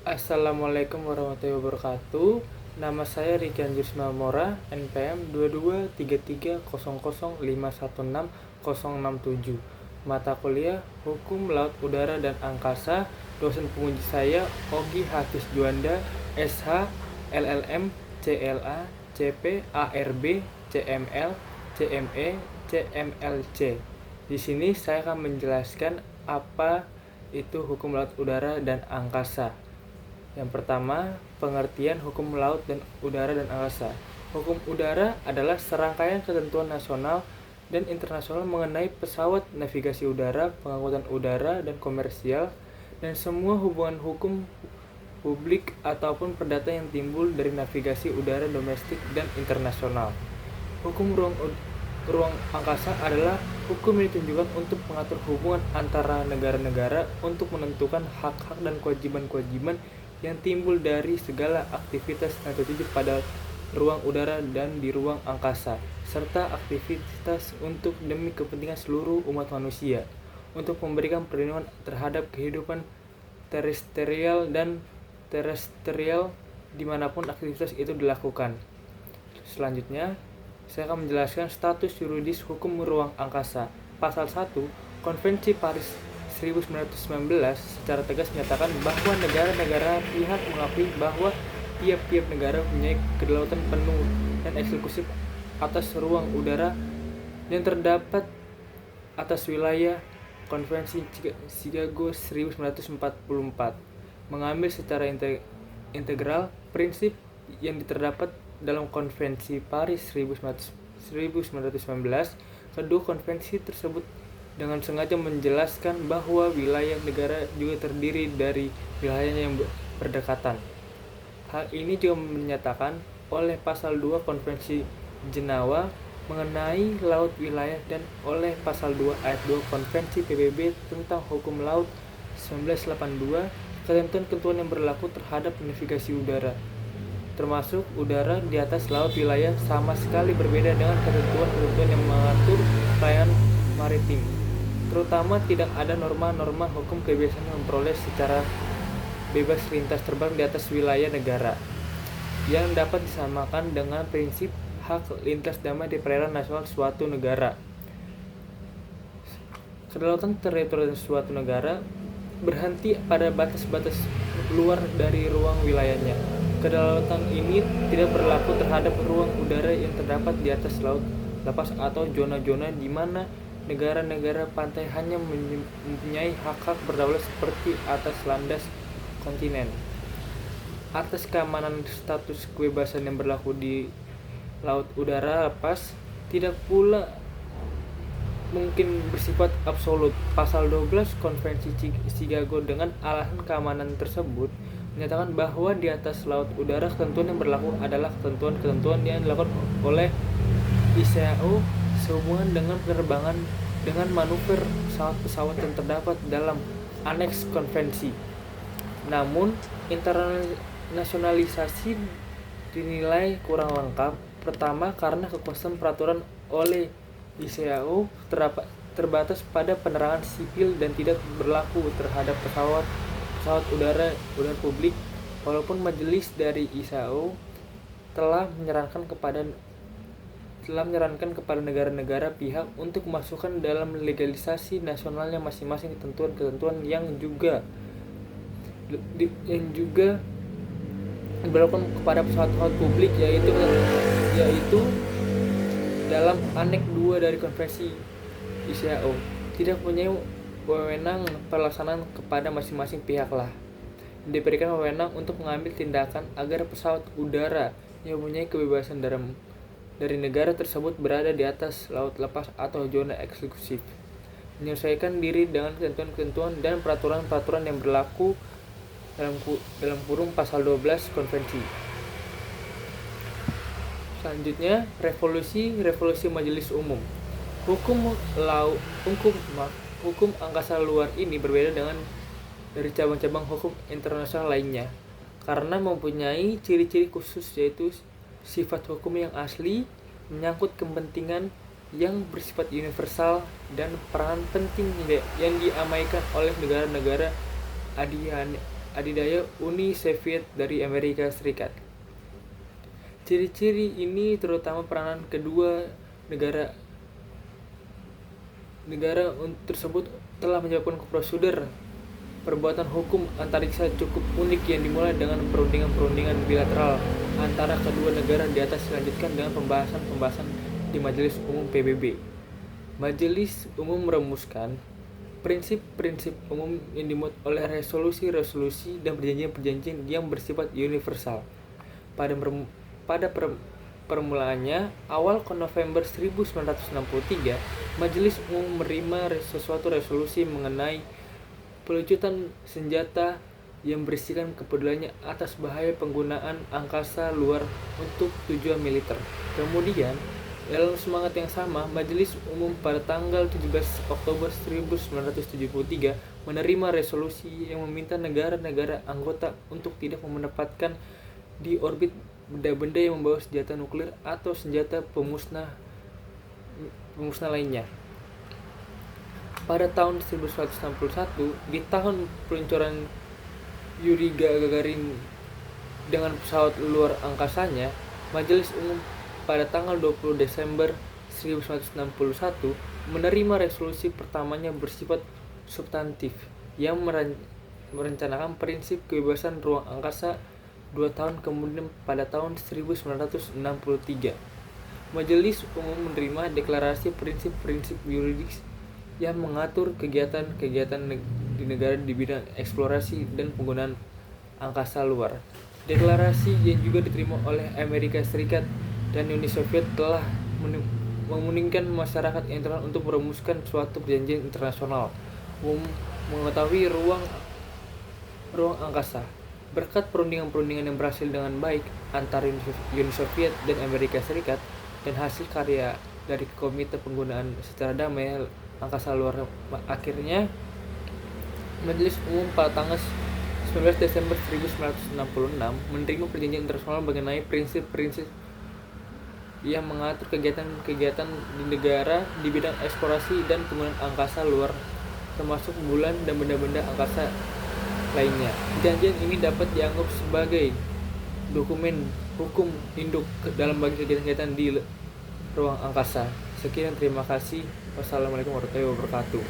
Assalamualaikum warahmatullahi wabarakatuh. Nama saya Riki Anjusma Mora, NPM 223300516067. Mata kuliah Hukum Laut Udara dan Angkasa. Dosen penguji saya Ogi Hafiz Juanda, SH, LLM, CLA, CP, ARB, CML, CME, CMLC. Di sini saya akan menjelaskan apa itu hukum laut udara dan angkasa. Yang pertama, pengertian hukum laut dan udara dan angkasa. Hukum udara adalah serangkaian ketentuan nasional dan internasional mengenai pesawat navigasi udara, pengangkutan udara, dan komersial, dan semua hubungan hukum publik ataupun perdata yang timbul dari navigasi udara domestik dan internasional. Hukum ruang angkasa adalah hukum yang ditujukan untuk mengatur hubungan antara negara-negara untuk menentukan hak-hak dan kewajiban-kewajiban yang timbul dari segala aktivitas yang terjadi pada ruang udara dan di ruang angkasa, serta aktivitas untuk demi kepentingan seluruh umat manusia, untuk memberikan perlindungan terhadap kehidupan terestrial dan terestrial dimanapun aktivitas itu dilakukan. Selanjutnya, saya akan menjelaskan status yuridis hukum ruang angkasa. Pasal 1 Konvensi Paris 1919 secara tegas menyatakan bahwa negara-negara pihak mengakui bahwa tiap-tiap negara mempunyai kedaulatan penuh dan eksklusif atas ruang udara yang terdapat atas wilayah. Konvensi Chicago 1944 mengambil secara integral prinsip yang terdapat dalam Konvensi Paris 1919. Kedua konvensi tersebut dengan sengaja menjelaskan bahwa wilayah negara juga terdiri dari wilayahnya yang berdekatan. Hal ini juga menyatakan oleh pasal 2 Konvensi Jenewa mengenai laut wilayah dan oleh pasal 2 ayat 2 Konvensi PBB tentang hukum laut 1982 ketentuan-ketentuan yang berlaku terhadap navigasi udara, termasuk udara di atas laut wilayah, sama sekali berbeda dengan ketentuan-ketentuan yang mengatur pelayanan maritim. Terutama tidak ada norma-norma hukum kebebasan memperoleh secara bebas lintas terbang di atas wilayah negara yang dapat disamakan dengan prinsip hak lintas damai di perairan nasional suatu negara. Kedaulatan teritorial suatu negara berhenti pada batas-batas luar dari ruang wilayahnya. Kedaulatan ini tidak berlaku terhadap ruang udara yang terdapat di atas laut lepas atau zona-zona di mana negara-negara pantai hanya mempunyai hak-hak berdaulat seperti atas landas kontinen. Atas keamanan status kebebasan yang berlaku di laut udara lepas tidak pula mungkin bersifat absolut. Pasal 12 Konvensi Chicago dengan alasan keamanan tersebut menyatakan bahwa di atas laut udara ketentuan yang berlaku adalah ketentuan-ketentuan yang dilakukan oleh ICAO sehubungan dengan penerbangan dengan manuver pesawat-pesawat yang terdapat dalam aneks konvensi. Namun, internasionalisasi dinilai kurang lengkap. Pertama, karena kekuasaan peraturan oleh ICAO terbatas pada penerangan sipil dan tidak berlaku terhadap pesawat udara publik, walaupun majelis dari ICAO telah menyarankan kepada negara-negara pihak untuk memasukkan dalam legalisasi nasionalnya masing-masing ketentuan-ketentuan yang juga diberlakukan kepada pesawat publik, yaitu dalam Aneks 2 dari Konvensi ICAO. Tidak punya wewenang pelaksanaan kepada masing-masing pihak lah. Diberikan wewenang untuk mengambil tindakan agar pesawat udara yang mempunyai kebebasan dari negara tersebut berada di atas laut lepas atau zona eksklusif, menyesuaikan diri dengan ketentuan-ketentuan dan peraturan-peraturan yang berlaku dalam kurung pasal 12 konvensi. Selanjutnya, revolusi Majelis Umum. Hukum angkasa luar ini berbeda dari cabang-cabang hukum internasional lainnya karena mempunyai ciri-ciri khusus, yaitu sifat hukum yang asli, menyangkut kepentingan yang bersifat universal, dan peran penting yang diabaikan oleh negara-negara adidaya Uni Soviet dari Amerika Serikat. Ciri-ciri ini terutama peranan kedua negara tersebut telah menyebabkan prosedur perbuatan hukum antariksa cukup unik yang dimulai dengan perundingan bilateral antara kedua negara di atas dilanjutkan dengan pembahasan di Majelis Umum PBB. Majelis Umum merumuskan prinsip-prinsip umum yang dimuat oleh resolusi-resolusi dan perjanjian-perjanjian yang bersifat universal. Pada permulaannya, awal November 1963, Majelis Umum menerima suatu resolusi mengenai pelucutan senjata yang berisikan kepeduliannya atas bahaya penggunaan angkasa luar untuk tujuan militer. Kemudian, dalam semangat yang sama, Majelis Umum pada tanggal 17 Oktober 1973 menerima resolusi yang meminta negara-negara anggota untuk tidak menempatkan di orbit benda-benda yang membawa senjata nuklir atau senjata pemusnah lainnya. Pada tahun 1961, di tahun peluncuran Yuri Gagarin dengan pesawat luar angkasanya, Majelis Umum pada tanggal 20 Desember 1961 menerima resolusi pertamanya bersifat substantif yang merencanakan prinsip kebebasan ruang angkasa 2 tahun kemudian pada tahun 1963. Majelis Umum menerima deklarasi prinsip-prinsip yuridis yang mengatur kegiatan-kegiatan di negara di bidang eksplorasi dan penggunaan angkasa luar. Deklarasi yang juga diterima oleh Amerika Serikat dan Uni Soviet telah memungkinkan masyarakat internasional untuk merumuskan suatu perjanjian internasional mengetahui ruang angkasa. Berkat perundingan-perundingan yang berhasil dengan baik antara Uni Soviet dan Amerika Serikat dan hasil karya dari Komite Penggunaan secara Damai Angkasa Luar, akhirnya Majelis Umum pada tanggal 19 Desember 1966 menerima perjanjian internasional mengenai prinsip-prinsip yang mengatur kegiatan-kegiatan di negara di bidang eksplorasi dan penggunaan angkasa luar, termasuk bulan dan benda-benda angkasa lainnya. Perjanjian ini dapat dianggap sebagai dokumen hukum induk dalam bagi kegiatan-kegiatan di ruang angkasa. Sekian, terima kasih. Wassalamualaikum warahmatullahi wabarakatuh.